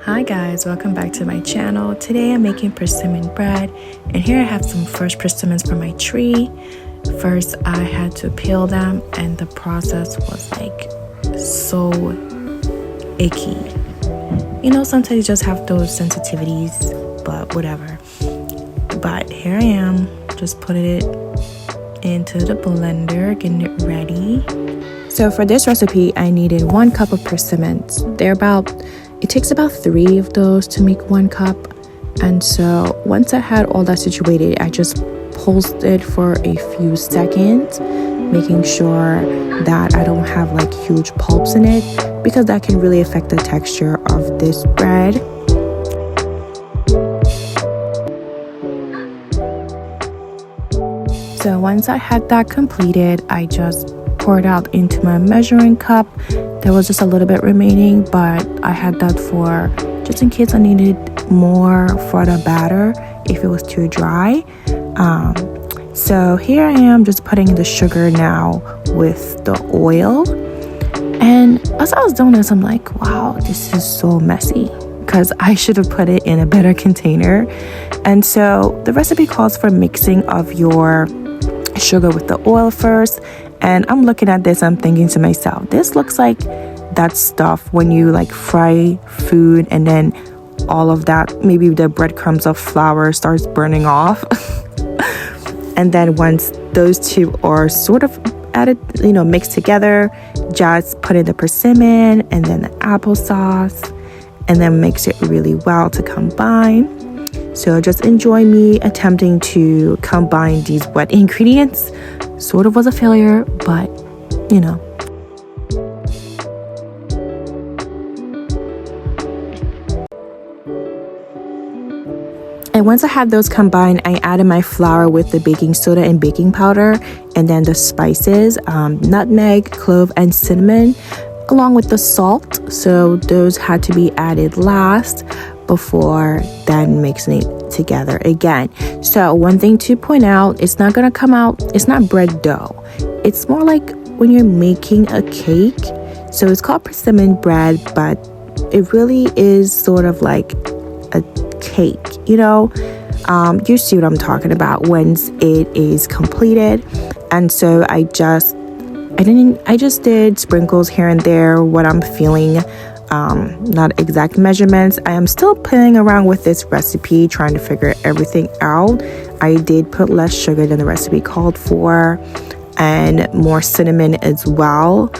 Hi guys, welcome back to my channel. Today I'm making persimmon bread, and here I have some fresh persimmons from my tree. First I had to peel them, and the process was like so icky. You know, sometimes you just have those sensitivities, but whatever. But here I am, just putting it into the blender, getting it ready. So for this recipe I needed 1 cup of persimmons. It takes about 3 of those to make 1 cup. And so once I had all that situated, I just pulsed it for a few seconds, making sure that I don't have like huge pulps in it, because that can really affect the texture of this bread. So once I had that completed, I just poured out into my measuring cup. There was just a little bit remaining, but I had that for just in case I needed more for the batter if it was too dry. So here I am just putting the sugar now with the oil. And as I was doing this, I'm like, wow, this is so messy, because I should have put it in a better container. And so the recipe calls for mixing of your sugar with the oil first. And I'm looking at this, I'm thinking to myself, this looks like that stuff when you like fry food and then all of that, maybe the breadcrumbs of flour starts burning off. And then once those two are sort of added, mixed together, just put in the persimmon and then the applesauce, and then mix it really well to combine. So just enjoy me attempting to combine these wet ingredients. Sort of was a failure, but And once I had those combined, I added my flour with the baking soda and baking powder, and then the spices, nutmeg, clove, and cinnamon, along with the salt. So those had to be added last before then mixing it together again. So one thing to point out, it's not gonna come out, it's not bread dough. It's more like when you're making a cake. So it's called persimmon bread, but it really is sort of like a cake, you see what I'm talking about once it is completed. And so I just did sprinkles here and there, what I'm feeling, not exact measurements. I am still playing around with this recipe, trying to figure everything out. I did put less sugar than the recipe called for, and more cinnamon as well.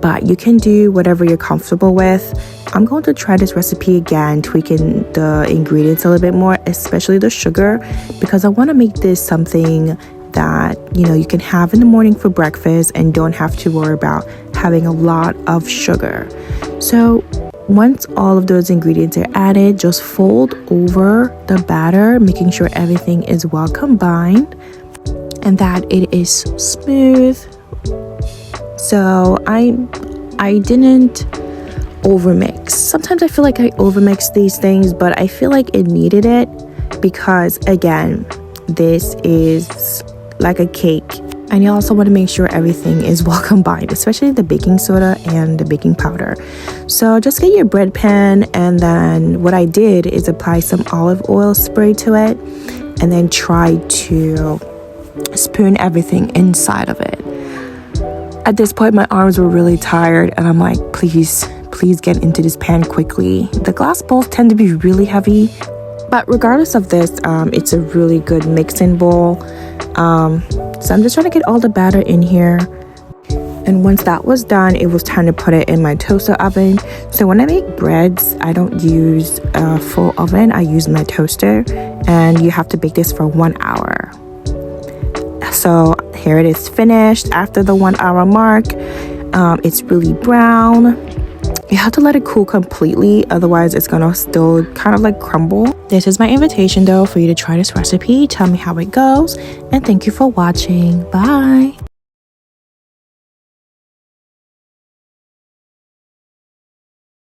But you can do whatever you're comfortable with. I'm going to try this recipe again, tweaking the ingredients a little bit more, especially the sugar, because I want to make this something that you can have in the morning for breakfast and don't have to worry about having a lot of sugar. So once all of those ingredients are added, just fold over the batter, making sure everything is well combined and that it is smooth. So I didn't overmix. Sometimes I feel like I overmix these things, but I feel like it needed it because, again, this is like a cake, and you also want to make sure everything is well combined, especially the baking soda and the baking powder. So just get your bread pan, and then what I did is apply some olive oil spray to it, and then try to spoon everything inside of it. At this point, my arms were really tired, and I'm like, please get into this pan quickly. The glass bowls tend to be really heavy, but regardless of this, it's a really good mixing bowl. So I'm just trying to get all the batter in here. And once that was done, it was time to put it in my toaster oven. So when I make breads, I don't use a full oven. I use my toaster, and you have to bake this for 1 hour. So here it is finished after the 1 hour mark. It's really brown. You have to let it cool completely, otherwise it's gonna still kind of like crumble. This is my invitation though for you to try this recipe. Tell me how it goes, and thank you for watching. Bye.